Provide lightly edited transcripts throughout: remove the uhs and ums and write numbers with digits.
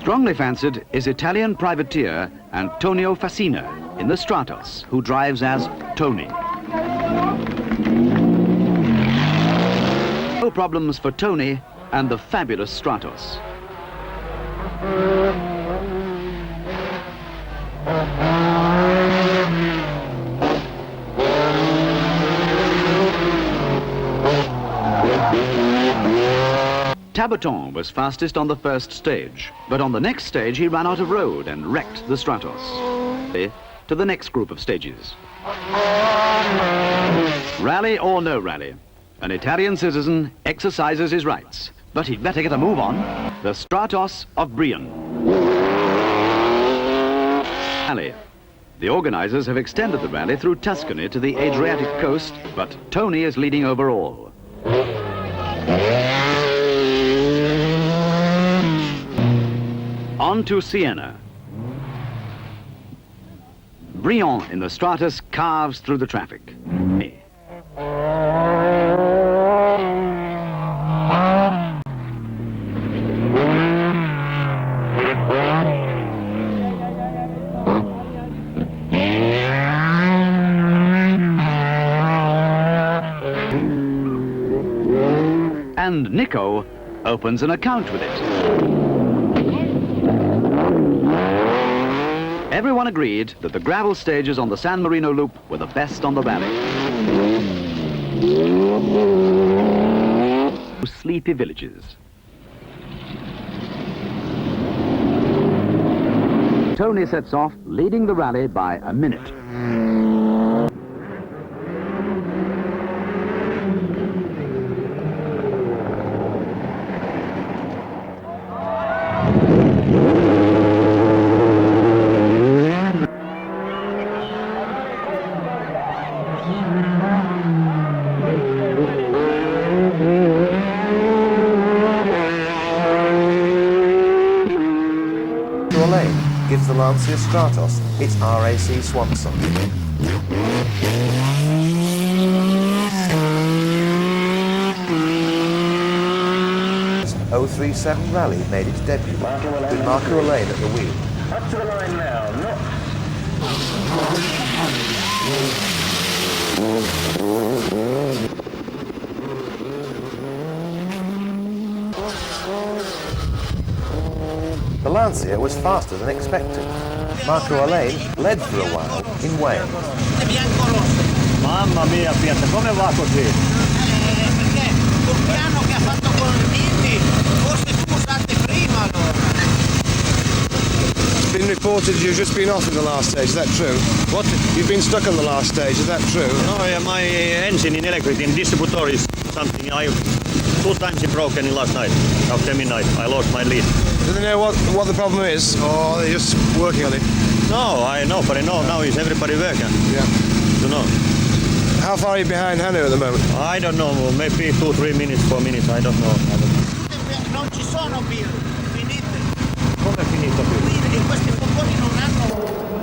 Strongly fancied is Italian privateer Antonio Fassina in the Stratos, who drives as Tony. No problems for Tony and the fabulous Stratos. Tabaton was fastest on the first stage, but on the next stage he ran out of road and wrecked the Stratos. To the next group of stages. Rally or no rally, an Italian citizen exercises his rights, but he'd better get a move on. The Stratos of Brion. Rally. The organizers have extended the rally through Tuscany to the Adriatic coast, but Tony is leading overall. On to Siena. Brion in the Stratos carves through the traffic. And Nico opens an account with it. Everyone agreed that the gravel stages on the San Marino loop were the best on the rally. Sleepy villages. Tony sets off, leading the rally by a minute. Alén gives the Lancia Stratos its RAC swamp song. .037 Rally made its debut with Marco Alén at the wheel. Up to the line now, The Lancia was faster than expected. Marco Alén led for a while in Wales. Mamma mia Piazza, come va così? Perché col piano che ha fatto con Indy, forse tu usate prima allora. It's been reported you've just been off in the last stage, is that true? What? You've been stuck on the last stage, is that true? No, yeah, my engine in electric in distributor is something two times it broken in last night, after midnight. I lost my lead. Do they know what the problem is, or are they just working on it? No, I know, but I know now is everybody working. Yeah. To know. How far are you behind Hanno at the moment? I don't know, maybe 2-3 minutes, 4 minutes, I don't know. Non ci sono birre, finite. Come è finito qui? E questi furgoni non hanno.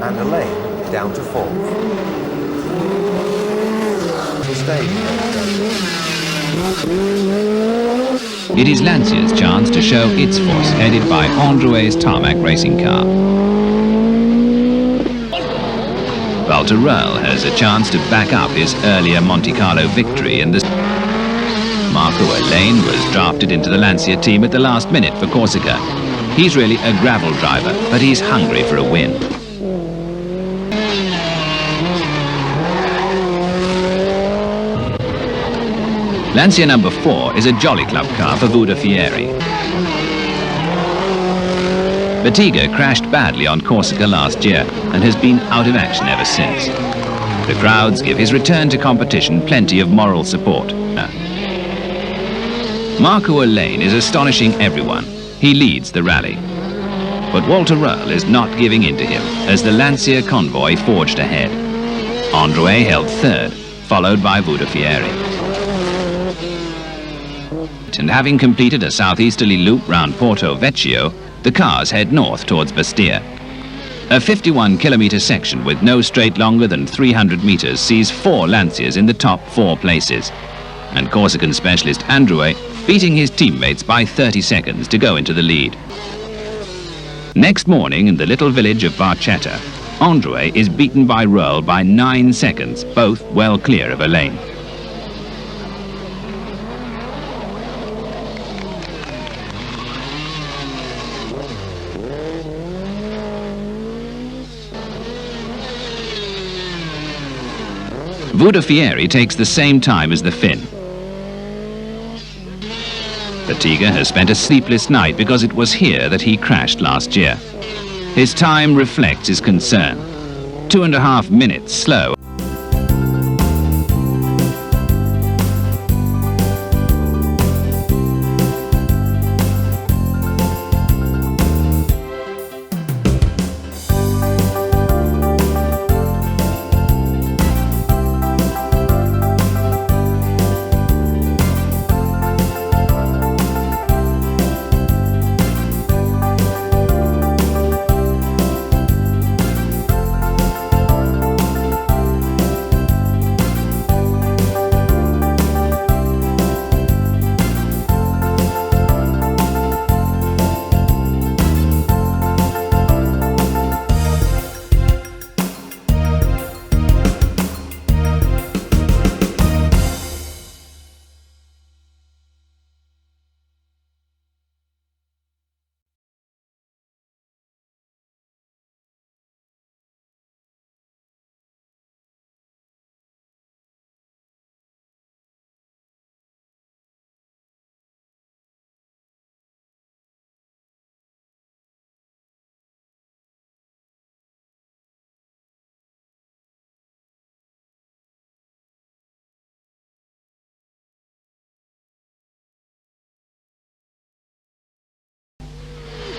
And Alén down to fourth. The stage. It is Lancia's chance to show its force, headed by André's tarmac racing car. Walter Röhrl has a chance to back up his earlier Monte Carlo victory in the... Marco Alén was drafted into the Lancia team at the last minute for Corsica. He's really a gravel driver, but he's hungry for a win. Lancia number 4 is a Jolly Club car for Vuda Fieri. Batiga crashed badly on Corsica last year and has been out of action ever since. The crowds give his return to competition plenty of moral support. Marco Alén is astonishing everyone. He leads the rally. But Walter Röhrl is not giving in to him as the Lancia convoy forged ahead. André held third, followed by Vuda Fieri. And having completed a southeasterly loop round Porto Vecchio, the cars head north towards Bastia. A 51-kilometre section with no straight longer than 300 metres sees 4 Lancias in the top 4 places, and Corsican specialist André beating his teammates by 30 seconds to go into the lead. Next morning in the little village of Barchetta, André is beaten by Röhrl by 9 seconds, both well clear of Alén. Vudafieri takes the same time as the Finn. Batiga has spent a sleepless night because it was here that he crashed last year. His time reflects his concern. 2.5 minutes slow.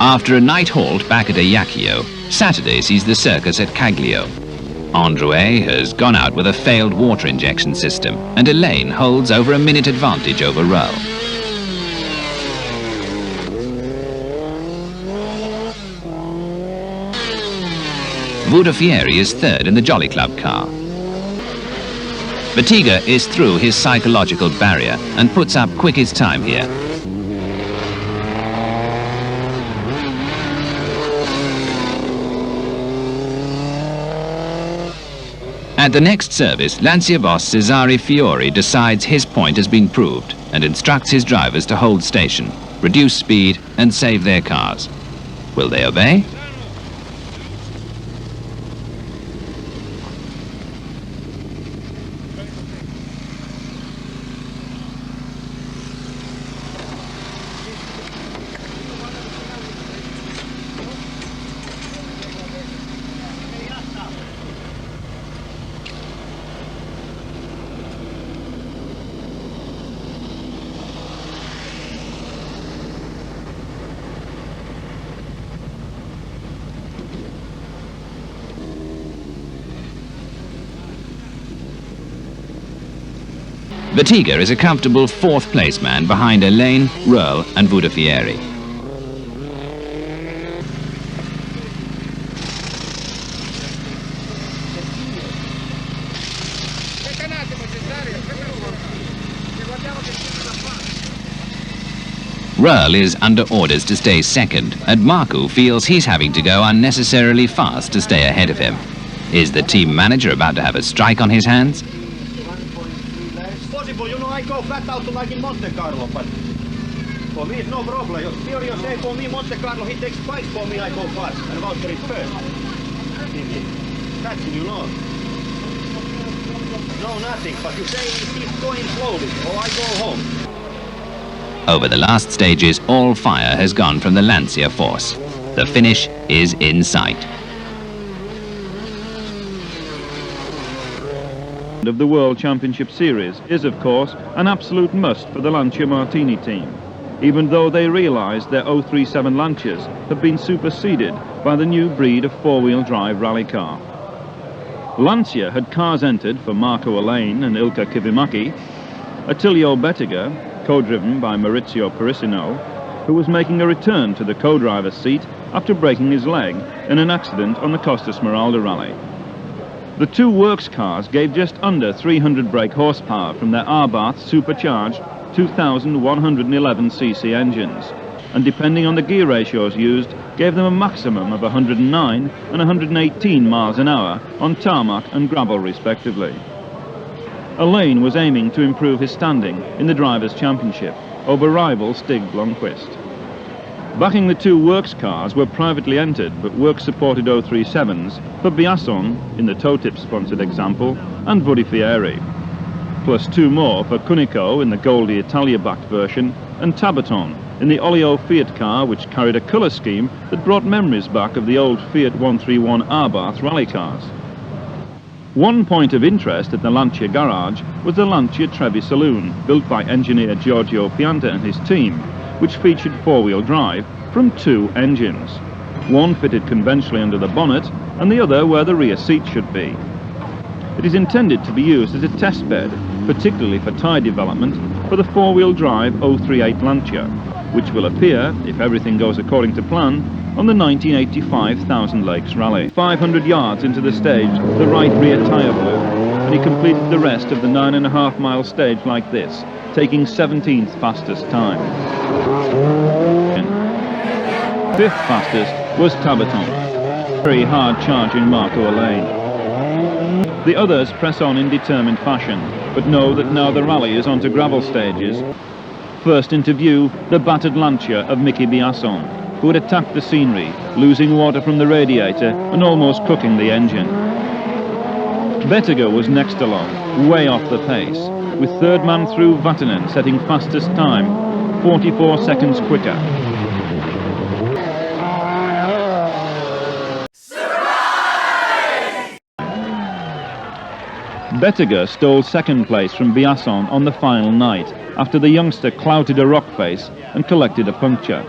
After a night halt back at Ajaccio, Saturday sees the circus at Caglio. André has gone out with a failed water injection system, and Alén holds over a minute advantage over Röhrl. Vudafieri is third in the Jolly Club car. Batiga is through his psychological barrier and puts up quickest time here. At the next service, Lancia boss Cesare Fiori decides his point has been proved and instructs his drivers to hold station, reduce speed and save their cars. Will they obey? Batiga is a comfortable fourth place man behind Alén, Röhrl and Vudafieri. Röhrl is under orders to stay second, and Marco feels he's having to go unnecessarily fast to stay ahead of him. Is the team manager about to have a strike on his hands? You know, I go flat out like in Monte Carlo, but for me it's no problem. If Fiori say for me Monte Carlo, he takes twice for me, I go fast, and Walter is first. That's you know. No, nothing, but you say he's going slowly, or I go home. Over the last stages, all fire has gone from the Lancia force. The finish is in sight. Of the World Championship Series is, of course, an absolute must for the Lancia Martini team, even though they realise their 037 Lancias have been superseded by the new breed of four-wheel drive rally car. Lancia had cars entered for Marco Alén and Ilkka Kivimäki, Attilio Batiga, co-driven by Maurizio Perissino, who was making a return to the co-driver's seat after breaking his leg in an accident on the Costa Smeralda rally. The two works cars gave just under 300 brake horsepower from their Arbath supercharged 2,111cc engines. and depending on the gear ratios used, gave them a maximum of 109 and 118 miles an hour on tarmac and gravel respectively. Alén was aiming to improve his standing in the Drivers' Championship over rival Stig Blomqvist. Backing the two works cars were privately entered but works-supported 037s for Biasson in the toe-tip sponsored example and Buddy Fieri, plus two more for Cunico in the Goldie Italia-backed version and Tabaton in the Olio Fiat car, which carried a colour scheme that brought memories back of the old Fiat 131 Abarth rally cars. One point of interest at the Lancia garage was the Lancia Trevi Saloon, built by engineer Giorgio Pianta and his team, which featured four-wheel drive from two engines, one fitted conventionally under the bonnet and the other where the rear seat should be. It is intended to be used as a test bed, particularly for tyre development, for the four-wheel drive 038 Lancia, which will appear, if everything goes according to plan, on the 1985 Thousand Lakes Rally. 500 yards into the stage, the right rear tyre blew, and he completed the rest of the 9.5-mile stage like this, taking 17th fastest time. Fifth fastest was Tabaton, very hard charging Marco Alén. The others press on in determined fashion, but know that now the rally is onto gravel stages. First into view, the battered Lancia of Mickey Biasson, who had attacked the scenery, losing water from the radiator and almost cooking the engine. Bettiger was next along, way off the pace, with third man through Vatanen setting fastest time, 44 seconds quicker. Bettiger stole second place from Biasson on the final night, after the youngster clouted a rock face and collected a puncture.